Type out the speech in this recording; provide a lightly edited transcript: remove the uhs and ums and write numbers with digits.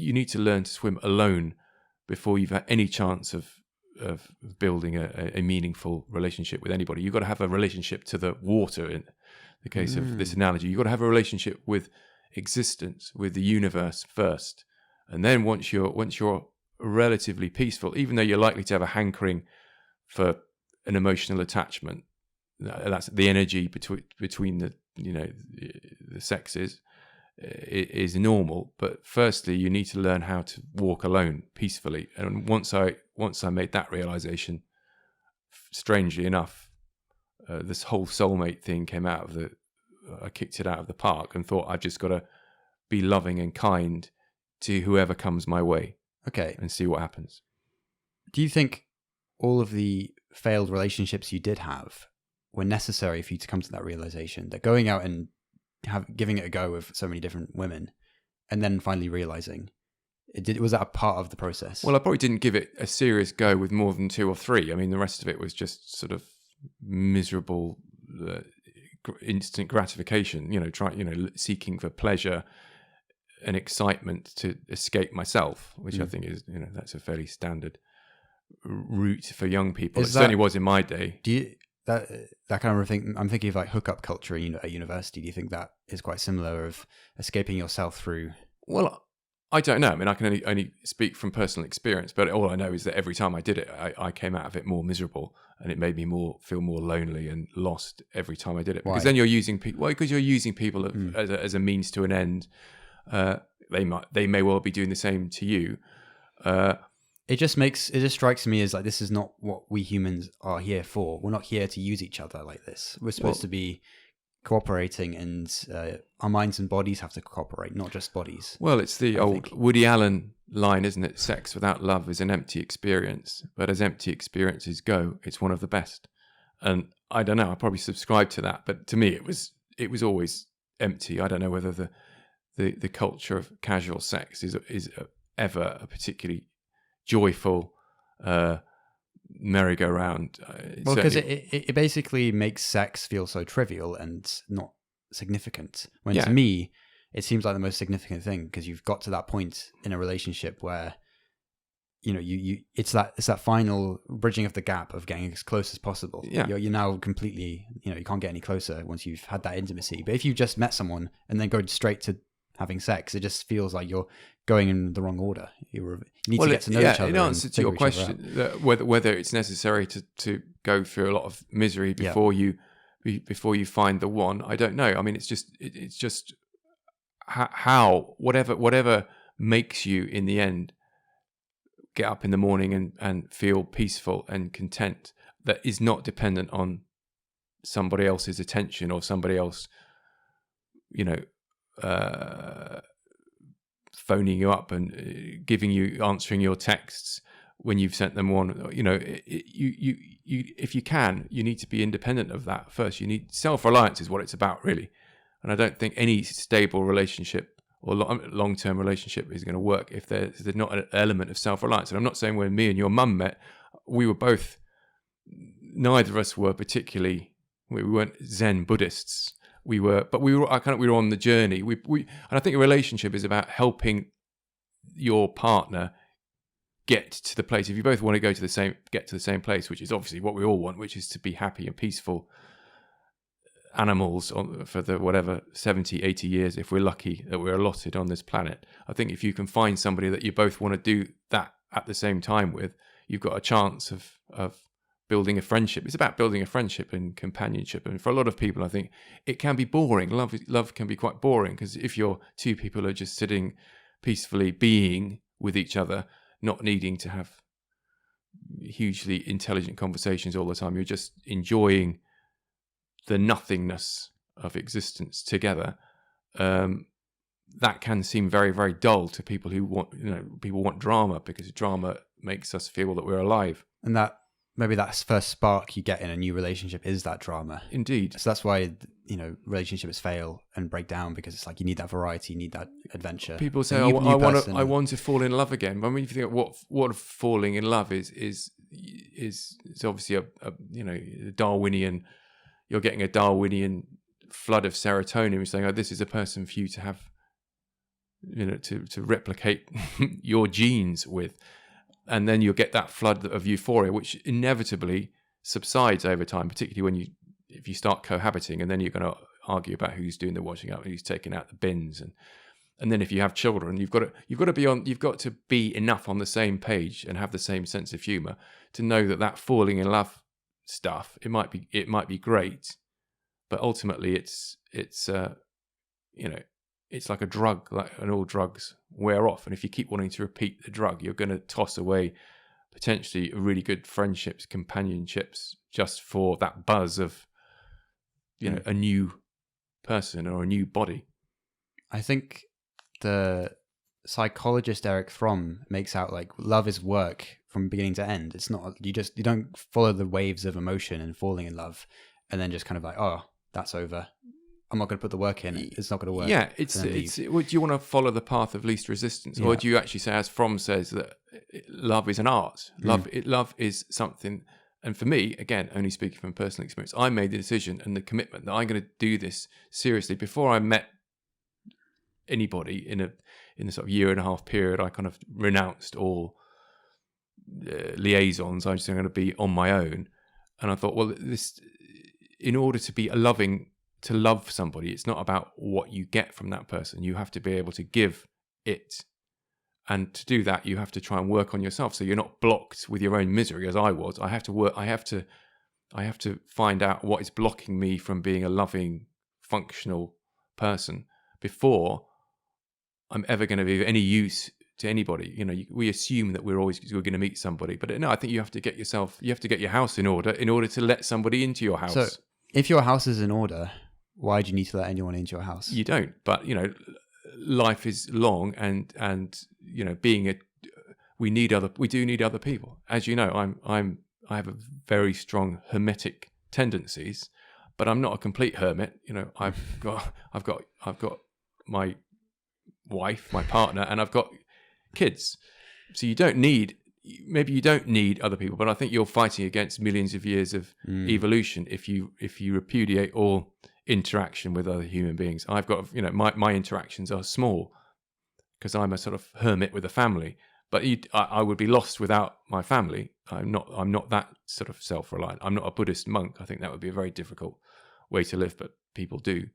you need to learn to swim alone before you've had any chance of building a meaningful relationship with anybody. You've got to have a relationship to the water. In the case of this analogy, you've got to have a relationship with existence, with the universe first, and then once you're relatively peaceful, even though you're likely to have a hankering for an emotional attachment, that's the energy between the the sexes is normal. But firstly, you need to learn how to walk alone peacefully. And once I made that realization, strangely enough, this whole soulmate thing came out of I kicked it out of the park and thought I've just got to be loving and kind to whoever comes my way. Okay. And see what happens. Do you think all of the failed relationships you did have were necessary for you to come to that realization, that going out and giving it a go with so many different women and then finally realizing was that a part of the process? Well, I probably didn't give it a serious go with more than 2 or 3. I mean, the rest of it was just sort of miserable, instant gratification, seeking for pleasure and excitement to escape myself, which I think is, that's a fairly standard route for young people. It certainly was in my day. Do you that kind of thing? I'm thinking of like hookup culture at university. Do you think that is quite similar, of escaping yourself through? Well, I don't know. I mean, I can only speak from personal experience, but all I know is that every time I did it, I came out of it more miserable, and it made me feel more lonely and lost every time I did it. Because then you're using people. Well, because you're using people as a means to an end. They may well be doing the same to you. It just strikes me as like, this is not what we humans are here for. We're not here to use each other like this. We're supposed to be cooperating, and our minds and bodies have to cooperate, not just bodies. Well, it's the old Woody Allen line, isn't it? Sex without love is an empty experience, but as empty experiences go, it's one of the best. And I don't know, I probably subscribe to that, but to me it was always empty. I don't know whether the culture of casual sex is ever a particularly joyful merry-go-round. Well, because it basically makes sex feel so trivial and not significant. When to me, it seems like the most significant thing, because you've got to that point in a relationship where it's that final bridging of the gap of getting as close as possible. Yeah. You're now completely, you can't get any closer once you've had that intimacy. But if you've just met someone and then go straight to having sex, it just feels like you're going in the wrong order. You need to get to know each other. In answer to your question, whether it's necessary to go through a lot of misery before you find the one, I don't know. I mean, it's just how whatever makes you in the end get up in the morning and feel peaceful and content, that is not dependent on somebody else's attention or somebody else, phoning you up and answering your texts when you've sent them one. If you can, you need to be independent of that first. You need self-reliance is what it's about, really. And I don't think any stable relationship or long-term relationship is going to work if there's not an element of self-reliance. And I'm not saying when me and your mum met, neither of us were particularly, we weren't Zen Buddhists. We were on the journey. And I think a relationship is about helping your partner get to the place. If you both want to get to the same place, which is obviously what we all want, which is to be happy and peaceful animals for the whatever 70, 80 years, if we're lucky that we're allotted on this planet. I think if you can find somebody that you both want to do that at the same time with, you've got a chance of building a friendship. It's about building a friendship and companionship. And for a lot of people, I think it can be boring. Love can be quite boring, because if you're two people are just sitting peacefully being with each other, not needing to have hugely intelligent conversations all the time, you're just enjoying the nothingness of existence together. That can seem very, very dull to people who want drama, because drama makes us feel that we're alive. And that maybe that first spark you get in a new relationship is that drama. Indeed. So that's why, relationships fail and break down, because it's like you need that variety, you need that adventure. People say, I want to fall in love again. But I mean, if you think of what falling in love is obviously a Darwinian. You're getting a Darwinian flood of serotonin, which is saying, this is a person for you to have to replicate your genes with, and then you'll get that flood of euphoria, which inevitably subsides over time, particularly if you start cohabiting, and then you're going to argue about who's doing the washing up, who's taking out the bins, and then if you have children, you've got to be enough on the same page and have the same sense of humor to know that falling in love stuff, it might be great, but ultimately it's like a drug, and all drugs wear off. And if you keep wanting to repeat the drug, you're going to toss away potentially really good friendships, companionships, just for that buzz of a new person or a new body. I think the psychologist Eric Fromm makes out like love is work from beginning to end. It's not, you don't follow the waves of emotion and falling in love and then just kind of like, oh, that's over, I'm not going to put the work in, it's not going to work. Yeah, do you want to follow the path of least resistance, or do you actually say, as Fromm says, that love is an art? Love is something. And for me, again, only speaking from personal experience, I made the decision and the commitment that I'm going to do this seriously. Before I met anybody in a sort of year and a half period, I kind of renounced all liaisons. I'm just going to be on my own. And I thought, well, in order to be to love somebody, it's not about what you get from that person. You have to be able to give it. And to do that, you have to try and work on yourself, so you're not blocked with your own misery, as I was. I have to work. I have to find out what is blocking me from being a loving, functional person before I'm ever going to be of any use to anybody. We assume that we're going to meet somebody, but no, I think you have to get your house in order to let somebody into your house. So if your house is in order, why do you need to let anyone into your house? You don't, but life is long, and we do need other people. As you know, I have a very strong hermetic tendencies, but I'm not a complete hermit. I've got my wife, my partner, and I've got kids. So you don't need other people, but I think you're fighting against millions of years of evolution if you repudiate all interaction with other human beings. I've got, my interactions are small because I'm a sort of hermit with a family, but I would be lost without my family. I'm not that sort of self-reliant. I'm not a Buddhist monk. I think that would be a very difficult way to live, but people do.